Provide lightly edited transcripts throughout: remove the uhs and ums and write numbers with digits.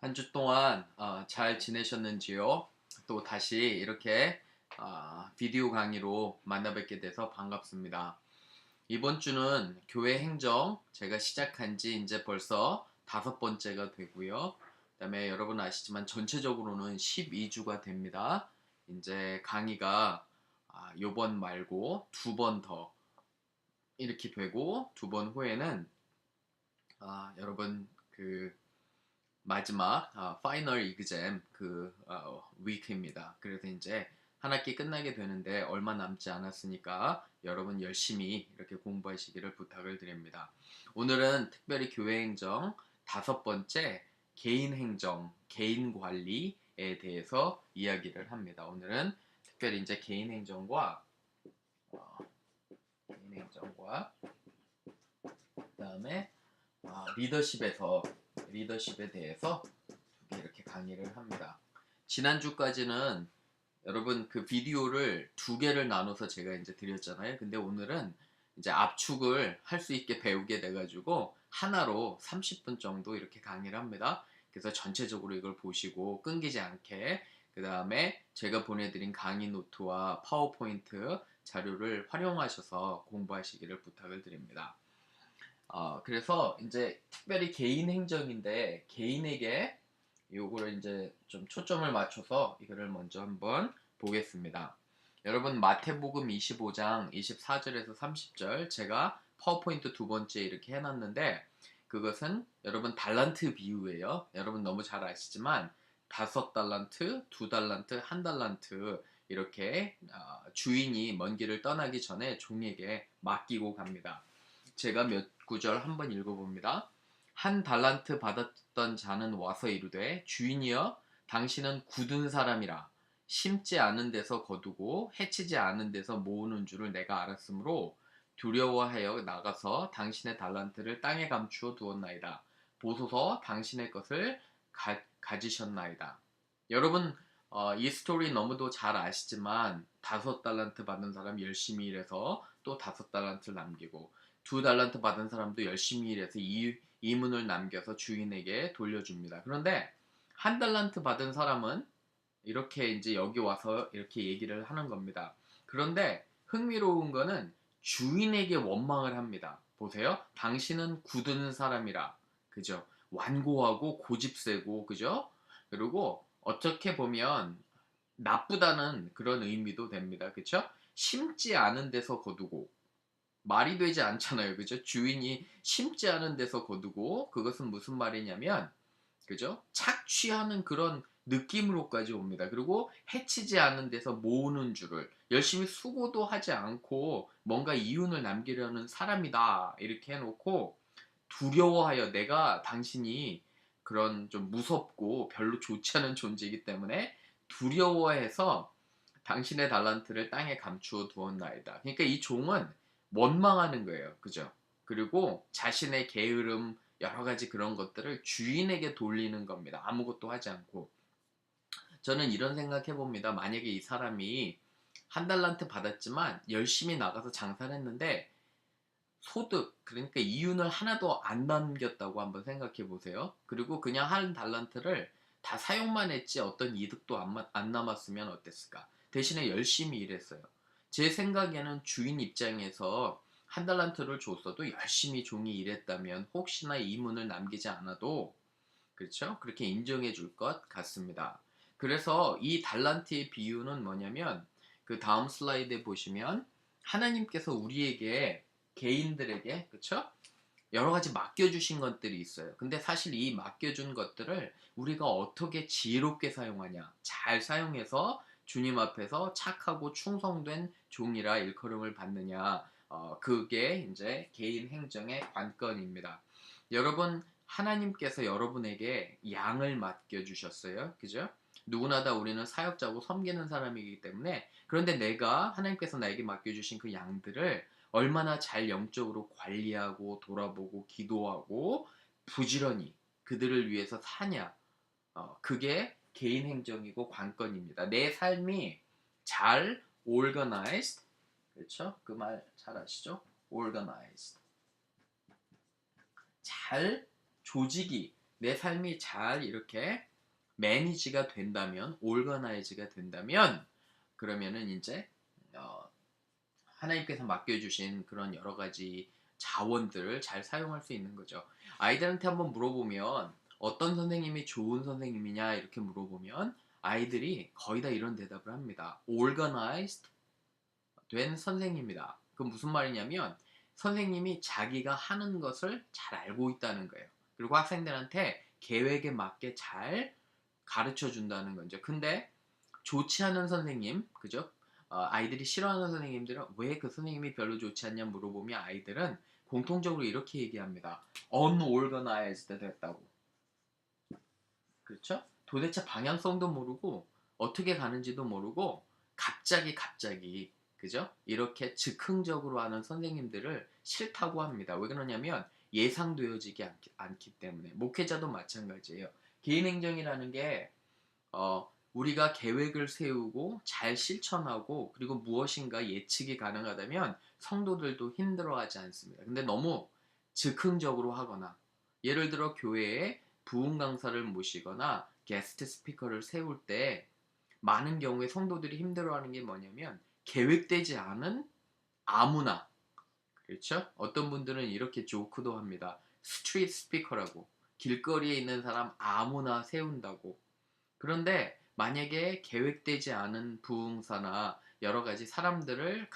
한 주 동안 잘 지내셨는지요? 또 다시 이렇게 비디오 강의로 만나 뵙게 돼서 반갑습니다. 이번 주는 교회 행정 제가 시작한 지 이제 벌써 5번째가 되고요. 그다음에 여러분 아시지만 전체적으로는 12주가 됩니다. 이제 강의가 요번 말고 2번 더 이렇게 되고 2번 후에는 여러분 그 마지막 파이널 이그잼 위크입니다. 그래서 이제 한 학기 끝나게 되는데 얼마 남지 않았으니까 여러분 열심히 이렇게 공부하시기를 부탁을 드립니다. 오늘은 특별히 교회 행정 5번째 개인 행정, 개인 관리에 대해서 이야기를 합니다. 오늘은 특별히 이제 어, 개인 행정과 그다음에 리더십에 대해서 이렇게 강의를 합니다. 지난주까지는 여러분 그 비디오를 2개를 나눠서 제가 이제 드렸잖아요. 근데 오늘은 이제 압축을 할 수 있게 배우게 돼가지고 하나로 30분 정도 이렇게 강의를 합니다. 그래서 전체적으로 이걸 보시고 끊기지 않게 그 다음에 제가 보내드린 강의 노트와 파워포인트 자료를 활용하셔서 공부하시기를 부탁을 드립니다. 그래서 이제 특별히 개인 행정인데 개인에게 요거를 이제 좀 초점을 맞춰서 이거를 먼저 한번 보겠습니다. 여러분 마태복음 25장 24절에서 30절 제가 파워포인트 2번째 이렇게 해놨는데 그것은 여러분 달란트 비유예요. 여러분 너무 잘 아시지만 5달란트, 2달란트, 1달란트 이렇게 주인이 먼 길을 떠나기 전에 종에게 맡기고 갑니다. 제가 몇 구절 한번 읽어봅니다. 한 달란트 받았던 자는 와서 이르되 주인이여 당신은 굳은 사람이라 심지 않은 데서 거두고 해치지 않은 데서 모으는 줄을 내가 알았으므로 두려워하여 나가서 당신의 달란트를 땅에 감추어 두었나이다. 보소서 당신의 것을 가지셨나이다. 여러분 이 스토리 너무도 잘 아시지만 5달란트 받은 사람 열심히 일해서 또 5달란트를 남기고 2달란트 받은 사람도 열심히 일해서 이문을 남겨서 주인에게 돌려줍니다. 그런데 1달란트 받은 사람은 이렇게 이제 여기 와서 이렇게 얘기를 하는 겁니다. 그런데 흥미로운 거는 주인에게 원망을 합니다. 보세요. 당신은 굳은 사람이라. 그죠? 완고하고 고집세고, 그죠? 그리고 어떻게 보면 나쁘다는 그런 의미도 됩니다. 그쵸? 심지 않은 데서 거두고, 말이 되지 않잖아요. 그죠? 주인이 심지 않은 데서 거두고 그것은 무슨 말이냐면 그죠? 착취하는 그런 느낌으로까지 옵니다. 그리고 해치지 않은 데서 모으는 줄을 열심히 수고도 하지 않고 뭔가 이윤을 남기려는 사람이다. 이렇게 해놓고 두려워하여 내가 당신이 그런 좀 무섭고 별로 좋지 않은 존재이기 때문에 두려워해서 당신의 달란트를 땅에 감추어 두었나이다. 그러니까 이 종은 원망하는 거예요. 그죠? 그리고 자신의 게으름, 여러 가지 그런 것들을 주인에게 돌리는 겁니다. 아무것도 하지 않고. 저는 이런 생각 해봅니다. 만약에 이 사람이 1달란트 받았지만 열심히 나가서 장사를 했는데 소득, 그러니까 이윤을 하나도 안 남겼다고 한번 생각해 보세요. 그리고 그냥 1달란트를 다 사용만 했지 어떤 이득도 안 남았으면 어땠을까? 대신에 열심히 일했어요. 제 생각에는 주인 입장에서 1달란트를 줬어도 열심히 종이 일했다면 혹시나 이문을 남기지 않아도 그렇죠? 그렇게 인정해 줄 것 같습니다. 그래서 이 달란트의 비유는 뭐냐면 그 다음 슬라이드에 보시면 하나님께서 우리에게 개인들에게 그렇죠? 여러 가지 맡겨주신 것들이 있어요. 근데 사실 이 맡겨준 것들을 우리가 어떻게 지혜롭게 사용하냐, 잘 사용해서 주님 앞에서 착하고 충성된 종이라 일컬음을 받느냐, 그게 이제 개인 행정의 관건입니다. 여러분, 하나님께서 여러분에게 양을 맡겨주셨어요. 그죠? 누구나 다 우리는 사역자고 섬기는 사람이기 때문에 그런데 내가 하나님께서 나에게 맡겨주신 그 양들을 얼마나 잘 영적으로 관리하고 돌아보고 기도하고 부지런히 그들을 위해서 사냐. 그게 개인 행정이고 관건입니다. 내 삶이 잘 organized, 그렇죠? 그 말 잘 아시죠? organized. 잘 조직이 내 삶이 잘 이렇게 매니지가 된다면, 올거나이즈가 된다면, 그러면은 이제 하나님께서 맡겨주신 그런 여러 가지 자원들을 잘 사용할 수 있는 거죠. 아이들한테 한번 물어보면 어떤 선생님이 좋은 선생님이냐 이렇게 물어보면 아이들이 거의 다 이런 대답을 합니다. Organized 된 선생님이다. 그건 무슨 말이냐면 선생님이 자기가 하는 것을 잘 알고 있다는 거예요. 그리고 학생들한테 계획에 맞게 잘 가르쳐 준다는 거죠. 근데 좋지 않은 선생님, 그죠? 아이들이 싫어하는 선생님들은 왜 그 선생님이 별로 좋지 않냐 물어보면 아이들은 공통적으로 이렇게 얘기합니다. unorganized 됐다고. 그렇죠? 도대체 방향성도 모르고 어떻게 가는지도 모르고 갑자기 그죠? 이렇게 즉흥적으로 하는 선생님들을 싫다고 합니다. 왜 그러냐면 예상되어지지 않기 때문에. 목회자도 마찬가지예요. 개인행정이라는 게 우리가 계획을 세우고 잘 실천하고 그리고 무엇인가 예측이 가능하다면 성도들도 힘들어하지 않습니다. 근데 너무 즉흥적으로 하거나 예를 들어 교회에 부흥 강사를 모시거나 게스트 스피커를 세울 때 많은 경우에 성도들이 힘들어하는 게 뭐냐면 계획되지 않은 아무나 그렇죠? 어떤 분들은 이렇게 조크도 합니다. 스트리트 스피커라고 길거리에 있는 사람 아무나 세운다고. 그런데 만약에 계획되지 않은 부흥사나 여러 가지 사람들을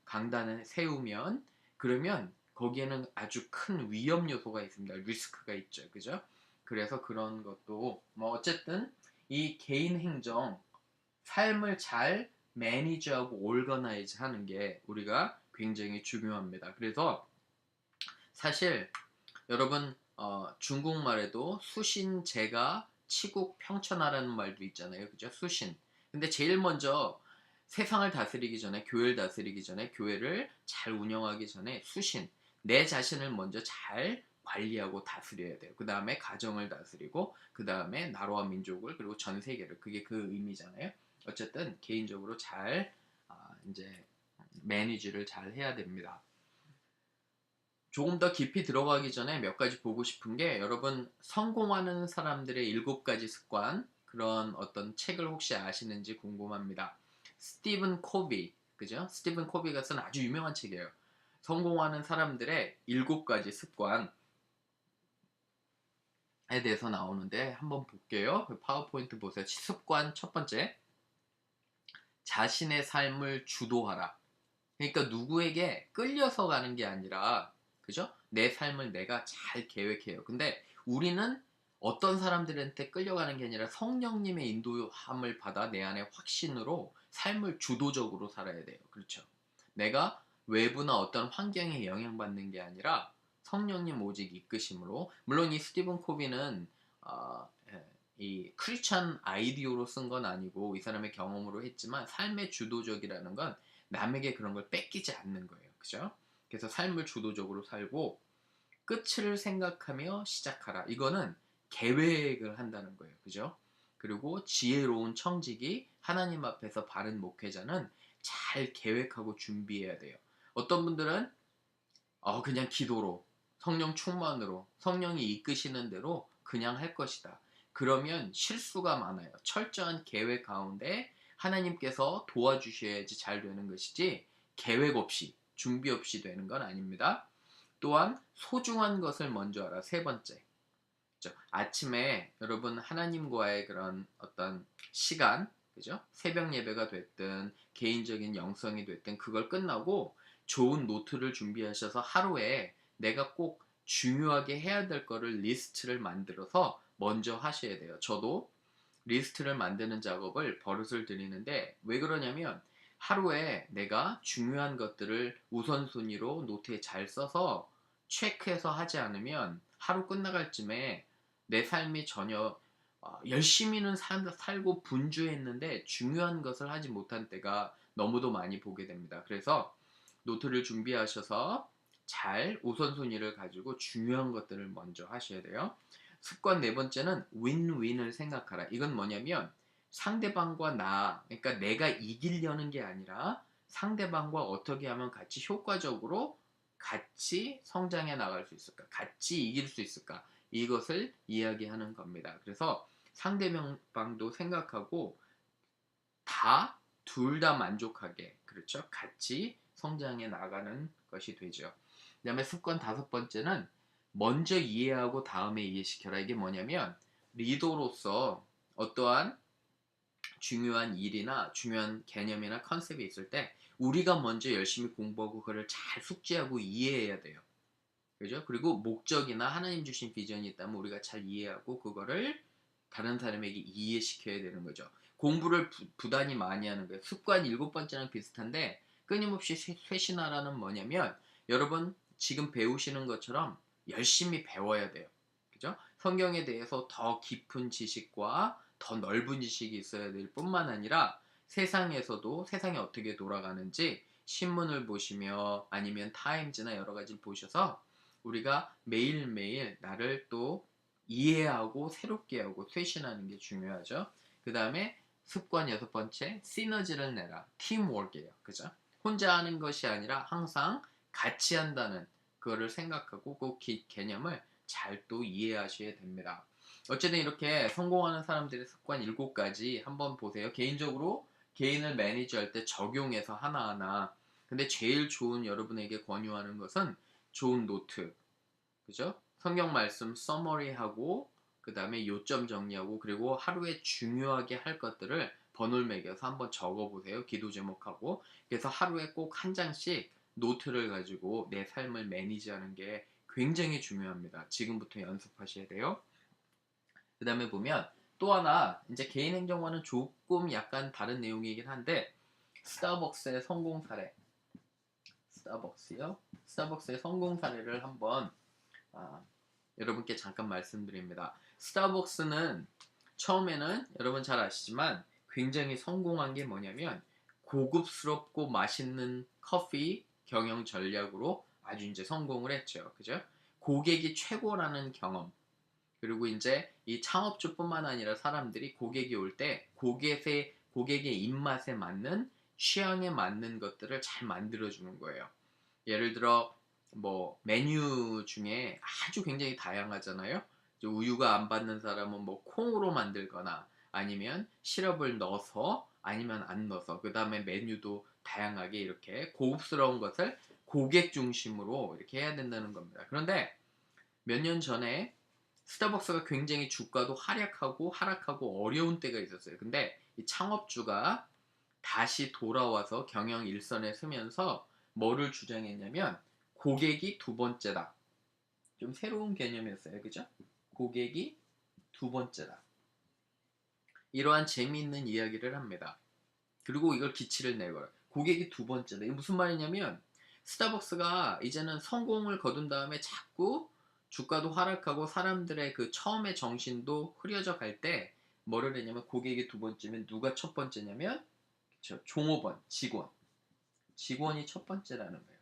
강단에 세우면 그러면 거기에는 아주 큰 위험 요소가 있습니다. 리스크가 있죠. 그죠? 그래서 그런 것도 뭐 어쨌든 이 개인 행정 삶을 잘 매니지하고 올거나이즈 하는 게 우리가 굉장히 중요합니다. 그래서 사실 여러분 중국말에도 수신제가 치국 평천하라는 말도 있잖아요. 그죠? 수신. 근데 제일 먼저 세상을 다스리기 전에 교회를 다스리기 전에 교회를 잘 운영하기 전에 수신 내 자신을 먼저 잘 관리하고 다스려야 돼요. 그 다음에 가정을 다스리고 그 다음에 나라와 민족을 그리고 전 세계를 그게 그 의미잖아요. 어쨌든 개인적으로 잘 이제 매니지를 잘 해야 됩니다. 조금 더 깊이 들어가기 전에 몇 가지 보고 싶은 게 여러분 성공하는 사람들의 7가지 습관 그런 어떤 책을 혹시 아시는지 궁금합니다. 스티븐 코비 그죠? 스티븐 코비가 쓴 아주 유명한 책이에요. 성공하는 사람들의 7가지 습관에 대해서 나오는데 한번 볼게요. 그 파워포인트 보세요. 습관 첫 번째 자신의 삶을 주도하라. 그러니까 누구에게 끌려서 가는 게 아니라 그죠? 내 삶을 내가 잘 계획해요. 근데 우리는 어떤 사람들한테 끌려가는 게 아니라 성령님의 인도함을 받아 내 안에 확신으로 삶을 주도적으로 살아야 돼요. 그렇죠? 내가 외부나 어떤 환경에 영향받는 게 아니라 성령님 오직 이끄심으로 물론 이 스티븐 코비는 이 크리스찬 아이디어로 쓴 건 아니고 이 사람의 경험으로 했지만 삶의 주도적이라는 건 남에게 그런 걸 뺏기지 않는 거예요. 그죠? 그래서 삶을 주도적으로 살고 끝을 생각하며 시작하라. 이거는 계획을 한다는 거예요. 그죠? 그리고 지혜로운 청직이 하나님 앞에서 바른 목회자는 잘 계획하고 준비해야 돼요. 어떤 분들은 그냥 기도로 성령 충만으로 성령이 이끄시는 대로 그냥 할 것이다. 그러면 실수가 많아요. 철저한 계획 가운데 하나님께서 도와주셔야지 잘 되는 것이지 계획 없이 준비 없이 되는 건 아닙니다. 또한 소중한 것을 먼저 알아. 세 번째. 그죠? 아침에 여러분 하나님과의 그런 어떤 시간, 그죠? 새벽 예배가 됐든 개인적인 영성이 됐든 그걸 끝나고 좋은 노트를 준비하셔서 하루에 내가 꼭 중요하게 해야 될 거를 리스트를 만들어서 먼저 하셔야 돼요. 저도 리스트를 만드는 작업을 버릇을 들이는데 왜 그러냐면 하루에 내가 중요한 것들을 우선순위로 노트에 잘 써서 체크해서 하지 않으면 하루 끝나갈 쯤에 내 삶이 전혀 열심히는 살고 분주했는데 중요한 것을 하지 못한 때가 너무도 많이 보게 됩니다. 그래서 노트를 준비하셔서 잘 우선순위를 가지고 중요한 것들을 먼저 하셔야 돼요. 습관 네 번째는 윈윈을 생각하라. 이건 뭐냐면 상대방과 그러니까 내가 이기려는 게 아니라 상대방과 어떻게 하면 같이 효과적으로 같이 성장해 나갈 수 있을까? 같이 이길 수 있을까? 이것을 이야기하는 겁니다. 그래서 상대방도 생각하고 둘 다 만족하게, 그렇죠? 같이 성장해 나가는 것이 되죠. 그 다음에 습관 5번째는 먼저 이해하고 다음에 이해시켜라. 이게 뭐냐면 리더로서 어떠한 중요한 일이나 중요한 개념이나 컨셉이 있을 때 우리가 먼저 열심히 공부하고 그걸 잘 숙지하고 이해해야 돼요. 그죠? 그리고 목적이나 하나님 주신 비전이 있다면 우리가 잘 이해하고 그거를 다른 사람에게 이해시켜야 되는 거죠. 공부를 부단히 많이 하는 거예요. 습관 7번째랑 비슷한데 끊임없이 쇄신하라는 뭐냐면 여러분 지금 배우시는 것처럼 열심히 배워야 돼요. 그죠? 성경에 대해서 더 깊은 지식과 더 넓은 지식이 있어야 될 뿐만 아니라 세상에서도 세상이 어떻게 돌아가는지 신문을 보시며 아니면 타임즈나 여러 가지를 보셔서 우리가 매일매일 나를 또 이해하고 새롭게 하고 쇄신하는 게 중요하죠. 그 다음에 습관 6번째, 시너지를 내라. 팀워크예요. 그죠? 혼자 하는 것이 아니라 항상 같이 한다는 그거를 생각하고 그 개념을 잘 또 이해하셔야 됩니다. 어쨌든 이렇게 성공하는 사람들의 습관 7가지 한번 보세요. 개인적으로 개인을 매니지할 때 적용해서 하나하나. 근데 제일 좋은 여러분에게 권유하는 것은 좋은 노트, 그죠? 성경 말씀 서머리하고 그 다음에 요점 정리하고 그리고 하루에 중요하게 할 것들을 번호를 매겨서 한번 적어보세요. 기도 제목하고. 그래서 하루에 꼭 한 장씩 노트를 가지고 내 삶을 매니지하는 게 굉장히 중요합니다. 지금부터 연습하셔야 돼요. 그 다음에 보면 또 하나 이제 개인 행정과는 조금 약간 다른 내용이긴 한데 스타벅스의 성공 사례. 스타벅스의 성공 사례를 한번 여러분께 잠깐 말씀드립니다. 스타벅스는 처음에는 여러분 잘 아시지만 굉장히 성공한 게 뭐냐면 고급스럽고 맛있는 커피 경영 전략으로 아주 이제 성공을 했죠. 그죠? 고객이 최고라는 경험. 그리고 이제 이 창업주뿐만 아니라 사람들이 고객이 올 때 고객의 입맛에 맞는 취향에 맞는 것들을 잘 만들어주는 거예요. 예를 들어 뭐 메뉴 중에 아주 굉장히 다양하잖아요. 우유가 안 받는 사람은 뭐 콩으로 만들거나 아니면 시럽을 넣어서 아니면 안 넣어서 그 다음에 메뉴도 다양하게 이렇게 고급스러운 것을 고객 중심으로 이렇게 해야 된다는 겁니다. 그런데 몇 년 전에 스타벅스가 굉장히 주가도 하락하고 어려운 때가 있었어요. 근데 이 창업주가 다시 돌아와서 경영 일선에 서면서 뭐를 주장했냐면 고객이 2번째다. 좀 새로운 개념이었어요. 그죠? 고객이 2번째다. 이러한 재미있는 이야기를 합니다. 그리고 이걸 기치를 내걸어요. 고객이 2번째다. 이게 무슨 말이냐면 스타벅스가 이제는 성공을 거둔 다음에 자꾸 주가도 하락하고 사람들의 그 처음의 정신도 흐려져 갈 때 뭐를 했냐면 고객이 2번째면 누가 첫 번째냐면 종업원, 직원이 첫 번째라는 거예요.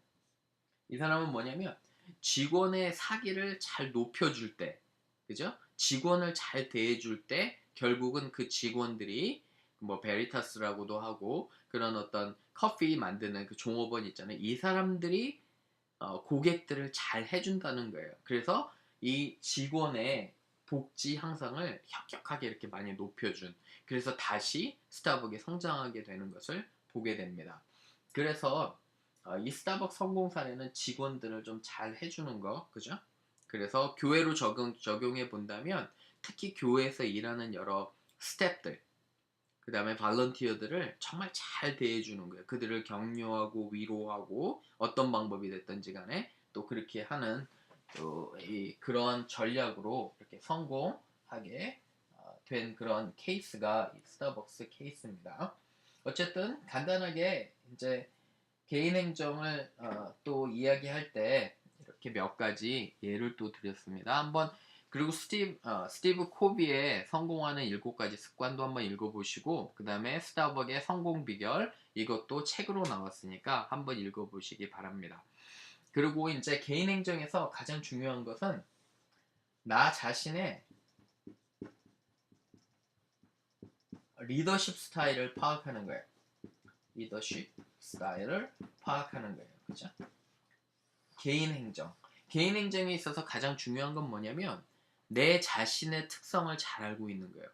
이 사람은 뭐냐면 직원의 사기를 잘 높여줄 때, 그죠? 직원을 잘 대해줄 때 결국은 그 직원들이 뭐 베리타스라고도 하고 그런 어떤 커피 만드는 그 종업원 있잖아요. 이 사람들이 고객들을 잘 해준다는 거예요. 그래서 이 직원의 복지 향상을 혁혁하게 이렇게 많이 높여준, 그래서 다시 스타벅이 성장하게 되는 것을 보게 됩니다. 그래서 이 스타벅 성공 사례는 직원들을 좀 잘 해주는 거, 그죠? 그래서 교회로 적용해 본다면 특히 교회에서 일하는 여러 스태프들, 그 다음에 발런티어들을 정말 잘 대해주는 거예요. 그들을 격려하고 위로하고 어떤 방법이 됐든지 간에 또 그렇게 하는 또 그런 전략으로 이렇게 성공하게 된 그런 케이스가 스타벅스 케이스입니다. 어쨌든 간단하게 이제 개인 행정을 또 이야기할 때 이렇게 몇 가지 예를 또 드렸습니다. 한번 그리고 스티브 코비의 성공하는 7가지 습관도 한번 읽어보시고 그 다음에 스타벅의 성공 비결 이것도 책으로 나왔으니까 한번 읽어보시기 바랍니다. 그리고 이제 개인 행정에서 가장 중요한 것은 나 자신의 리더십 스타일을 파악하는 거예요. 리더십 스타일을 파악하는 거예요. 그죠? 개인 행정에 있어서 가장 중요한 건 뭐냐면 내 자신의 특성을 잘 알고 있는 거예요.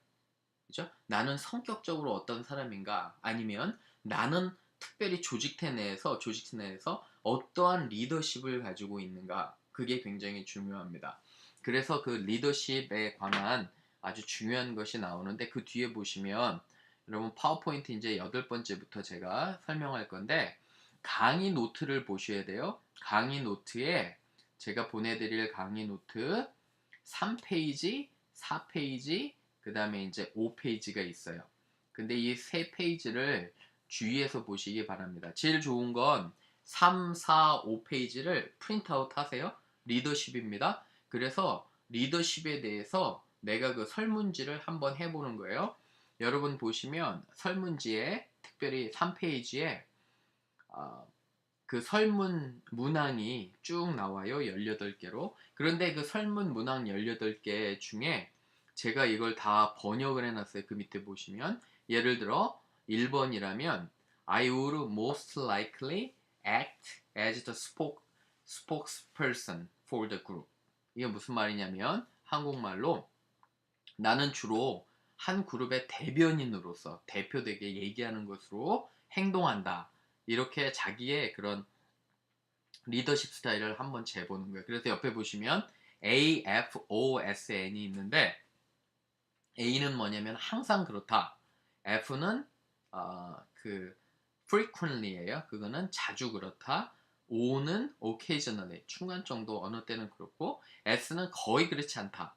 그죠? 나는 성격적으로 어떤 사람인가? 아니면 나는 특별히 조직체 내에서 어떠한 리더십을 가지고 있는가? 그게 굉장히 중요합니다. 그래서 그 리더십에 관한 아주 중요한 것이 나오는데 그 뒤에 보시면 여러분 파워포인트 이제 8번째부터 제가 설명할 건데 강의 노트를 보셔야 돼요. 강의 노트에 제가 보내드릴 강의 노트 3페이지, 4페이지, 그 다음에 이제 5페이지가 있어요. 근데 이 세 페이지를 주의해서 보시기 바랍니다. 제일 좋은 건 3, 4, 5페이지를 프린트아웃 하세요. 리더십입니다. 그래서 리더십에 대해서 내가 그 설문지를 한번 해보는 거예요. 여러분 보시면 설문지에 특별히 3페이지에 그 설문 문항이 쭉 나와요. 18개로. 그런데 그 설문 문항 18개 중에 제가 이걸 다 번역을 해놨어요. 그 밑에 보시면 예를 들어 1번이라면 I would most likely act as the spokesperson for the group. 이게 무슨 말이냐면 한국말로 나는 주로 한 그룹의 대변인으로서 대표되게 얘기하는 것으로 행동한다. 이렇게 자기의 그런 리더십 스타일을 한번 재보는 거예요. 그래서 옆에 보시면 AFOSN이 있는데 A는 뭐냐면 항상 그렇다. F는 그 frequently예요. 그거는 자주 그렇다. O는 occasionally, 중간 정도 어느 때는 그렇고 S는 거의 그렇지 않다.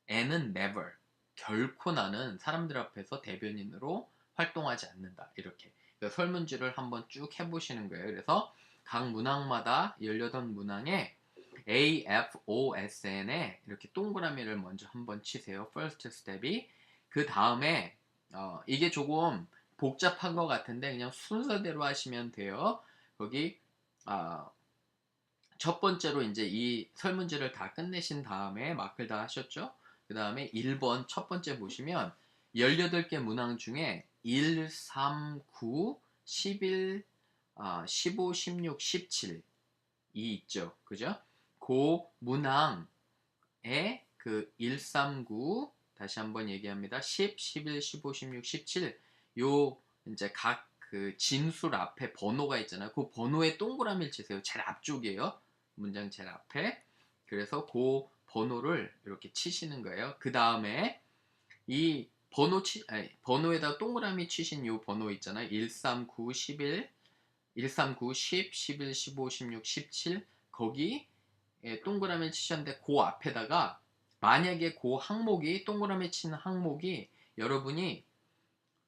N은 never, 결코 나는 사람들 앞에서 대변인으로 활동하지 않는다. 이렇게 설문지를 한번 쭉 해보시는 거예요. 그래서 각 문항마다 18문항에 AFOSN에 이렇게 동그라미를 먼저 한번 치세요. first step이. 그 다음에 이게 조금 복잡한 것 같은데 그냥 순서대로 하시면 돼요. 거기 첫 번째로 이제 이 설문지를 다 끝내신 다음에 마크를 다 하셨죠? 그 다음에 1번 첫 번째 보시면 18개 문항 중에 1, 3, 9, 11, 15, 16, 17 이 있죠. 그죠? 그 문항에 그 1, 3, 9 다시 한번 얘기합니다. 10, 11, 15, 16, 17 요 이제 각 그 진술 앞에 번호가 있잖아요. 그 번호에 동그라미를 치세요. 제일 앞쪽이에요. 문장 제일 앞에. 그래서 그 번호를 이렇게 치시는 거예요. 그 다음에 이 번호에다 동그라미 치신 요 번호 있잖아요. 139, 11, 139, 10, 11, 15, 16, 17 거기 동그라미 치셨는데 그 앞에다가 만약에 그 항목이 동그라미 치는 항목이 여러분이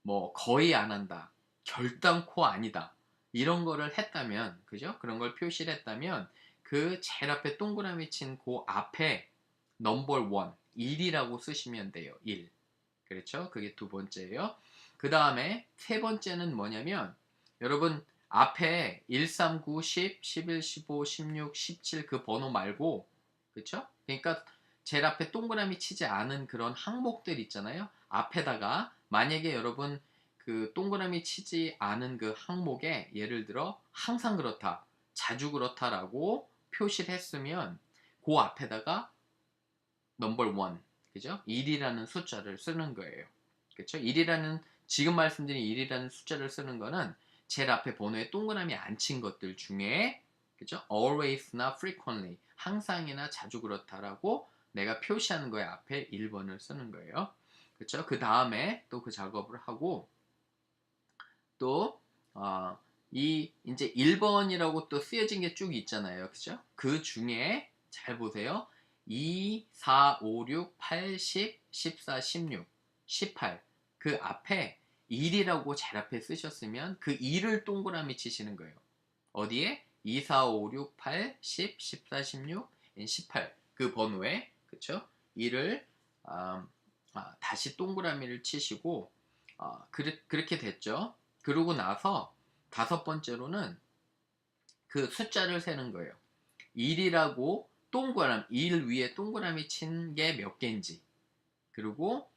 뭐 거의 안 한다, 결단코 아니다 이런 거를 했다면 그죠? 그런 걸 표시를 했다면 그 제일 앞에 동그라미 친 그 앞에 넘버 1 1이라고 쓰시면 돼요. 1. 그렇죠? 그게 두 번째예요. 그 다음에 세 번째는 뭐냐면 여러분 앞에 139, 10, 11, 15, 16, 17 그 번호 말고 그렇죠? 그러니까 제일 앞에 동그라미 치지 않은 그런 항목들 있잖아요. 앞에다가 만약에 여러분 그 동그라미 치지 않은 그 항목에 예를 들어 항상 그렇다, 자주 그렇다라고 표시를 했으면 그 앞에다가 넘버 1 그죠? 1이라는 숫자를 쓰는 거예요. 그렇죠? 1이라는 지금 말씀드린 1이라는 숫자를 쓰는 거는 제일 앞에 번호에 동그라미 안 친 것들 중에 그죠? always나 frequently 항상이나 자주 그렇다라고 내가 표시하는 거에 앞에 1번을 쓰는 거예요. 그렇죠? 그 다음에 또 그 작업을 하고 또 이 이제 1번이라고 또 쓰여진 게 쭉 있잖아요. 그죠? 그 중에 잘 보세요. 2, 4, 5, 6, 8, 10, 14, 16, 18. 그 앞에 1이라고 제일 앞에 쓰셨으면 그 2를 동그라미 치시는 거예요. 어디에? 2, 4, 5, 6, 8, 10, 14, 16, 18. 그 번호에, 그쵸? 2를, 다시 동그라미를 치시고, 그렇게 됐죠? 그러고 나서 다섯 번째로는 그 숫자를 세는 거예요. 1이라고 동그라미, 1 위에 동그라미 친 게 몇 개인지. 그리고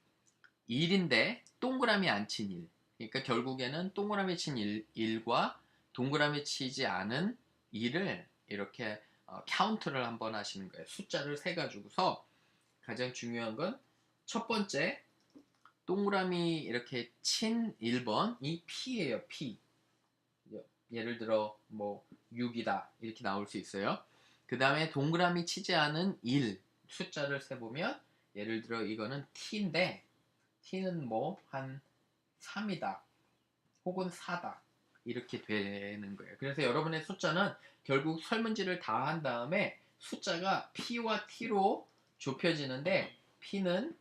1인데 동그라미 안 친 1. 그러니까 결국에는 동그라미 친 1과 동그라미 치지 않은 2를 이렇게 카운트를 한번 하시는 거예요. 숫자를 세 가지고서 가장 중요한 건 첫 번째 동그라미 이렇게 친 1번이 P예요. P. 예를 들어 뭐 6이다 이렇게 나올 수 있어요. 그 다음에 동그라미 치지 않은 1 숫자를 세보면 예를 들어 이거는 T인데 T는 뭐 한 3이다 혹은 4다 이렇게 되는 거예요. 그래서 여러분의 숫자는 결국 설문지를 다 한 다음에 숫자가 P와 T로 좁혀지는데 P는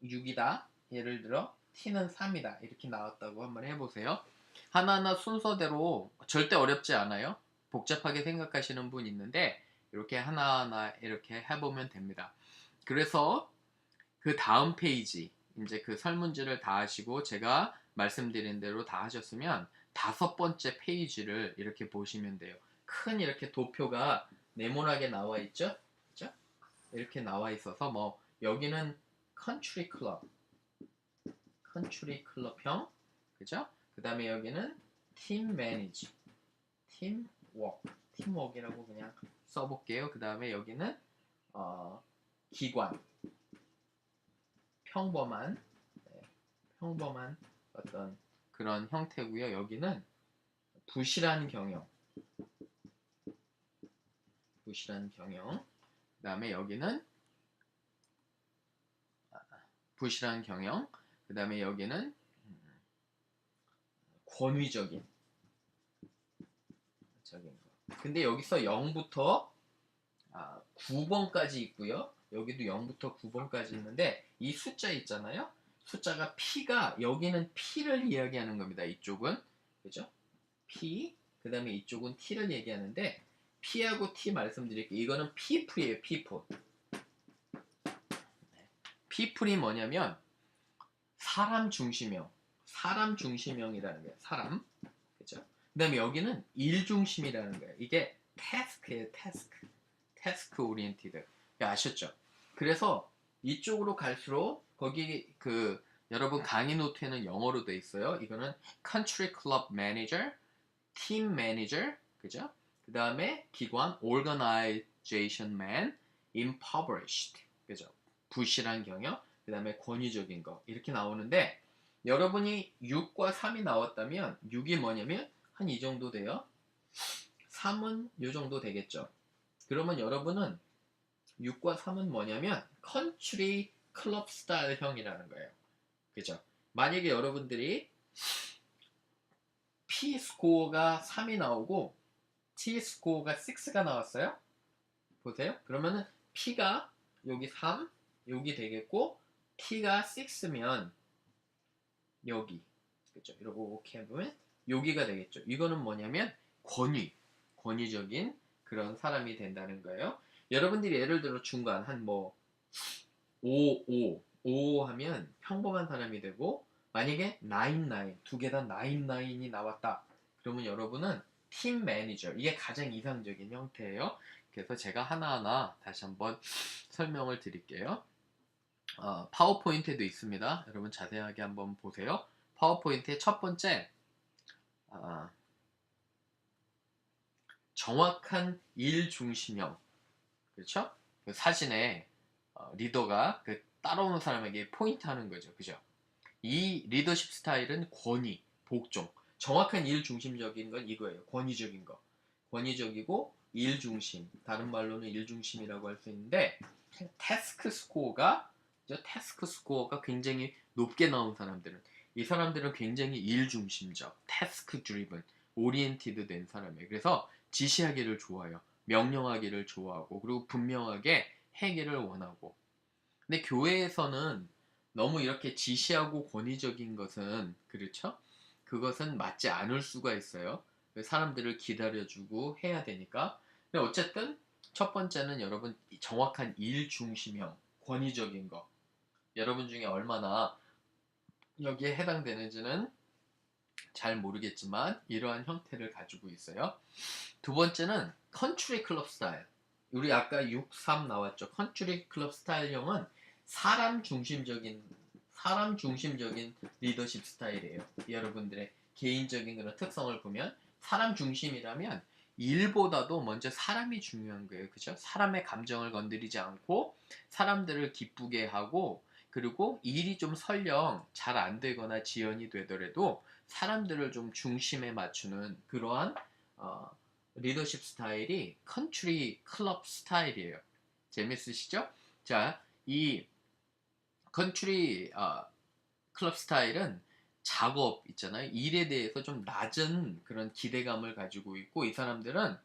6이다. 예를 들어 T는 3이다. 이렇게 나왔다고 한번 해보세요. 하나하나 순서대로 절대 어렵지 않아요. 복잡하게 생각하시는 분 있는데 이렇게 하나하나 이렇게 해보면 됩니다. 그래서 그 다음 페이지 이제 그 설문지를 다 하시고 제가 말씀드린 대로 다 하셨으면 다섯 번째 페이지를 이렇게 보시면 돼요. 큰 이렇게 도표가 네모나게 나와 있죠? 그죠? 이렇게 나와 있어서 뭐 여기는 컨트리 클럽형 그죠? 그 다음에 여기는 팀 매니지 팀워크이라고 그냥 써볼게요. 그 다음에 여기는 기관 평범한 평범한 어떤 그런 형태고요. 여기는 부실한 경영 그 다음에 여기는 부실한 경영 그 다음에 여기는 권위적인 거. 근데 여기서 0부터 9번까지 있고요. 여기도 0부터 9번까지 있는데 이 숫자 있잖아요. 숫자가 P가 여기는 P를 이야기하는 겁니다. 이쪽은 그죠? P 그 다음에 이쪽은 T를 얘기하는데 P하고 T 말씀드릴게요. 이거는 People이에요. People이 뭐냐면 사람 중심형이라는 거예요. 사람 그죠? 그 다음에 여기는 일 중심이라는 거예요. 이게 task예요. task oriented 아셨죠? 그래서 이쪽으로 갈수록 거기 그 여러분 강의 노트에는 영어로 돼 있어요. 이거는 country club manager, team manager, 그죠? 그 다음에 기관 organization man, impoverished, 그죠? 부실한 경영, 그 다음에 권위적인 거 이렇게 나오는데 여러분이 6과 3이 나왔다면 6이 뭐냐면 한 이 정도 돼요. 3은 이 정도 되겠죠. 그러면 여러분은 6과 3은 뭐냐면 컨트리 클럽 스타일형이라는 거예요. 그죠? 만약에 여러분들이 P 스코어가 3이 나오고 T 스코어가 6가 나왔어요. 보세요. 그러면은 P가 여기 3, 여기 되겠고 T가 6면 여기 그죠? 이렇게 해보면 여기가 되겠죠. 이거는 뭐냐면 권위적인 그런 사람이 된다는 거예요. 여러분들이 예를 들어 중간 한 뭐 5 하면 평범한 사람이 되고 만약에 9 두 개 다 9이 나왔다. 그러면 여러분은 팀 매니저 이게 가장 이상적인 형태예요. 그래서 제가 하나하나 다시 한번 설명을 드릴게요. 파워포인트에도 있습니다. 여러분 자세하게 한번 보세요. 파워포인트의 첫 번째 정확한 일 중심형 그렇죠? 그 사진에 리더가 그 따라오는 사람에게 포인트 하는 거죠. 그죠? 이 리더십 스타일은 권위, 복종 정확한 일 중심적인 건 이거예요. 권위적인 거 권위적이고 일 중심 다른 말로는 일 중심이라고 할 수 있는데 태스크 스코어가 굉장히 높게 나온 사람들은 이 사람들은 굉장히 일 중심적, 태스크 드리븐, 오리엔티드 된 사람이에요. 그래서 지시하기를 좋아해요. 명령하기를 좋아하고 그리고 분명하게 해기를 원하고. 근데 교회에서는 너무 이렇게 지시하고 권위적인 것은 그렇죠? 그것은 맞지 않을 수가 있어요. 사람들을 기다려주고 해야 되니까. 근데 어쨌든 첫 번째는 여러분 정확한 일 중심형, 권위적인 거. 여러분 중에 얼마나 여기에 해당되는지는 잘 모르겠지만 이러한 형태를 가지고 있어요. 두 번째는 컨트리 클럽 스타일. 우리 아까 6, 3 나왔죠. 컨트리 클럽 스타일형은 사람 중심적인 리더십 스타일이에요. 여러분들의 개인적인 그런 특성을 보면 사람 중심이라면 일보다도 먼저 사람이 중요한 거예요. 그죠? 사람의 감정을 건드리지 않고 사람들을 기쁘게 하고, 그리고 일이 좀 설령 잘 안 되거나 지연이 되더라도 사람들을 좀 중심에 맞추는 그러한 어, 리더십 스타일이 컨트리 클럽 스타일이에요. 재밌으시죠? 자, 이 컨트리 클럽 스타일은 작업 있잖아요. 일에 대해서 좀 낮은 그런 기대감을 가지고 있고, 이 사람들은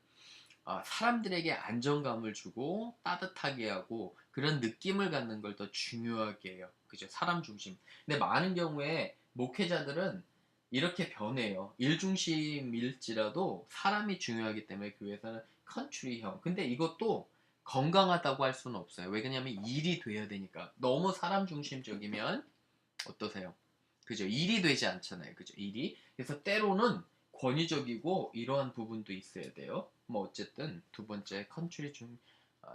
사람들에게 안정감을 주고 따뜻하게 하고 그런 느낌을 갖는 걸 더 중요하게 해요. 그죠? 사람 중심. 근데 많은 경우에 목회자들은 이렇게 변해요. 일 중심일지라도 사람이 중요하기 때문에 교회에서는 컨트리형. 근데 이것도 건강하다고 할 수는 없어요. 왜 그러냐면 일이 돼야 되니까. 너무 사람 중심적이면 어떠세요? 그죠? 일이 되지 않잖아요. 그죠? 일이. 그래서 때로는 권위적이고 이러한 부분도 있어야 돼요. 뭐 어쨌든 두 번째 컨트리 중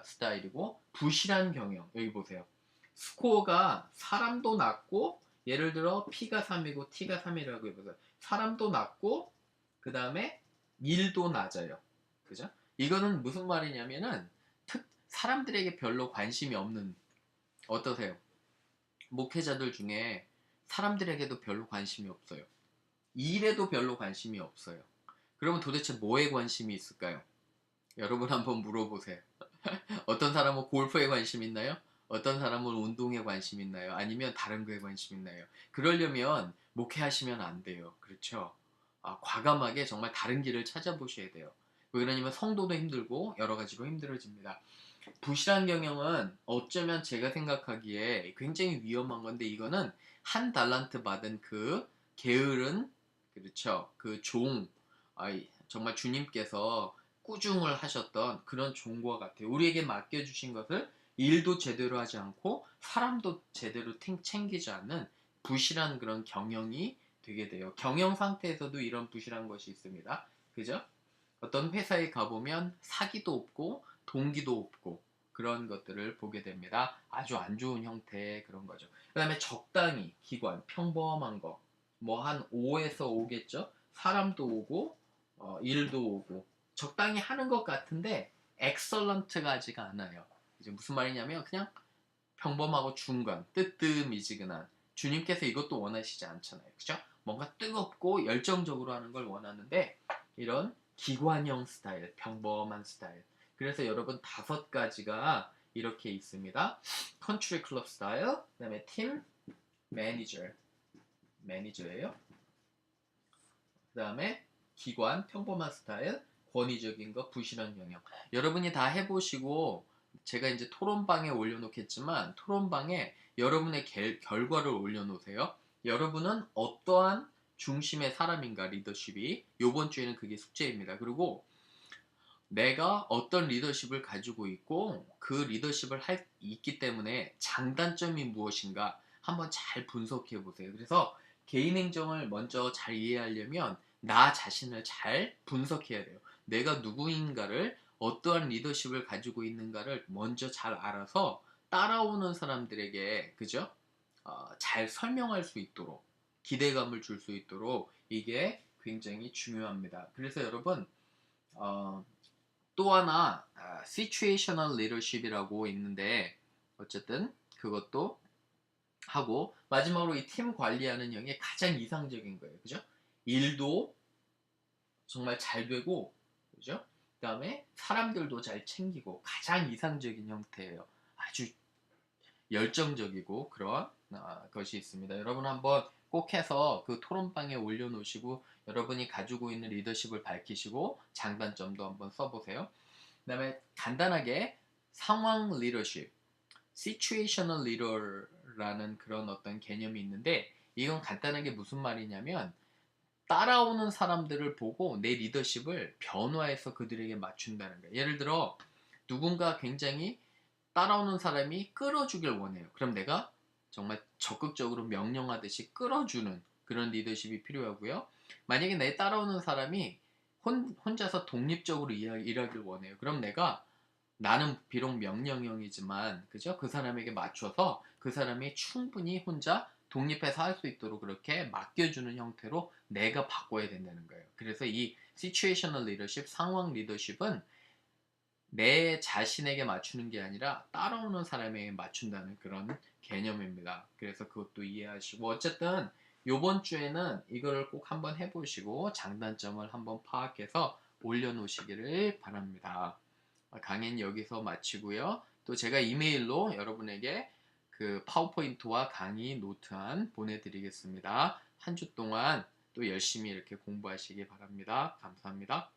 스타일이고, 부실한 경영. 여기 보세요. 스코어가 사람도 낮고, 예를 들어 P가 3이고 T가 3이라고 해보세요. 사람도 낮고 그 다음에 일도 낮아요. 그죠? 이거는 무슨 말이냐면은 사람들에게 별로 관심이 없는, 어떠세요? 목회자들 중에 사람들에게도 별로 관심이 없어요. 일에도 별로 관심이 없어요. 그러면 도대체 뭐에 관심이 있을까요? 여러분 한번 물어보세요. 어떤 사람은 골프에 관심 있나요? 어떤 사람은 운동에 관심 있나요? 아니면 다른 거에 관심 있나요? 그러려면 목회하시면 안 돼요. 그렇죠? 과감하게 정말 다른 길을 찾아보셔야 돼요. 왜 그러냐면 성도도 힘들고 여러 가지로 힘들어집니다. 부실한 경영은 어쩌면 제가 생각하기에 굉장히 위험한 건데, 이거는 한 달란트 받은 그 게으른, 그렇죠, 그 종, 정말 주님께서 꾸중을 하셨던 그런 종과 같아요. 우리에게 맡겨주신 것을 일도 제대로 하지 않고 사람도 제대로 챙기지 않는 부실한 그런 경영이 되게 돼요. 경영 상태에서도 이런 부실한 것이 있습니다. 그죠? 어떤 회사에 가보면 사기도 없고 동기도 없고 그런 것들을 보게 됩니다. 아주 안 좋은 형태의 그런 거죠. 그 다음에 적당히 기관, 평범한 거. 뭐 한 5에서 5겠죠? 사람도 오고, 일도 오고. 적당히 하는 것 같은데, 엑설런트가지가 않아요. 이제 무슨 말이냐면, 그냥 평범하고 중간, 뜨뜻미지근한. 주님께서 이것도 원하시지 않잖아요. 그죠? 뭔가 뜨겁고 열정적으로 하는 걸 원하는데, 이런 기관형 스타일, 평범한 스타일. 그래서 여러분 5가지가 이렇게 있습니다. 컨트리 클럽 스타일, 그 다음에 팀 매니저, 매니저예요. 그 다음에 기관, 평범한 스타일, 권위적인 거, 부실한 경영. 여러분이 다 해보시고 제가 이제 토론방에 올려놓겠지만, 토론방에 여러분의 결과를 올려놓으세요. 여러분은 어떠한 중심의 사람인가, 리더십이. 요번 주에는 그게 숙제입니다. 그리고 내가 어떤 리더십을 가지고 있고 그 리더십을 있기 때문에 장단점이 무엇인가 한번 잘 분석해 보세요. 그래서 개인 행정을 먼저 잘 이해하려면 나 자신을 잘 분석해야 돼요. 내가 누구인가를, 어떠한 리더십을 가지고 있는가를 먼저 잘 알아서 따라오는 사람들에게, 그죠? 잘 설명할 수 있도록, 기대감을 줄 수 있도록 이게 굉장히 중요합니다. 그래서 여러분, 어, 또 하나 situational leadership이라고 있는데, 어쨌든 그것도 하고, 마지막으로 이 팀 관리하는 형이 가장 이상적인 거예요. 그죠? 일도 정말 잘 되고, 그죠? 그 다음에 사람들도 잘 챙기고, 가장 이상적인 형태예요. 아주 열정적이고 그런 것이 있습니다. 여러분 한번 꼭 해서 그 토론방에 올려놓으시고 여러분이 가지고 있는 리더십을 밝히시고 장단점도 한번 써보세요. 그 다음에 간단하게 상황 리더십, situational leader라는 그런 어떤 개념이 있는데, 이건 간단하게 무슨 말이냐면 따라오는 사람들을 보고 내 리더십을 변화해서 그들에게 맞춘다는 거예요. 예를 들어 누군가 굉장히 따라오는 사람이 끌어주길 원해요. 그럼 내가 정말 적극적으로 명령하듯이 끌어주는 그런 리더십이 필요하고요. 만약에 내 따라오는 사람이 혼자서 독립적으로 일하길 원해요. 그럼 나는 비록 명령형이지만, 그죠? 그 사람에게 맞춰서 그 사람이 충분히 혼자 독립해서 할 수 있도록 그렇게 맡겨주는 형태로 내가 바꿔야 된다는 거예요. 그래서 이 situational leadership, 상황 리더십은 내 자신에게 맞추는 게 아니라 따라오는 사람에게 맞춘다는 그런 개념입니다. 그래서 그것도 이해하시고 어쨌든 요번 주에는 이거를 꼭 한번 해보시고 장단점을 한번 파악해서 올려놓으시기를 바랍니다. 강의는 여기서 마치고요. 또 제가 이메일로 여러분에게 그 파워포인트와 강의 노트안 보내드리겠습니다. 한 주 동안 또 열심히 이렇게 공부하시기 바랍니다. 감사합니다.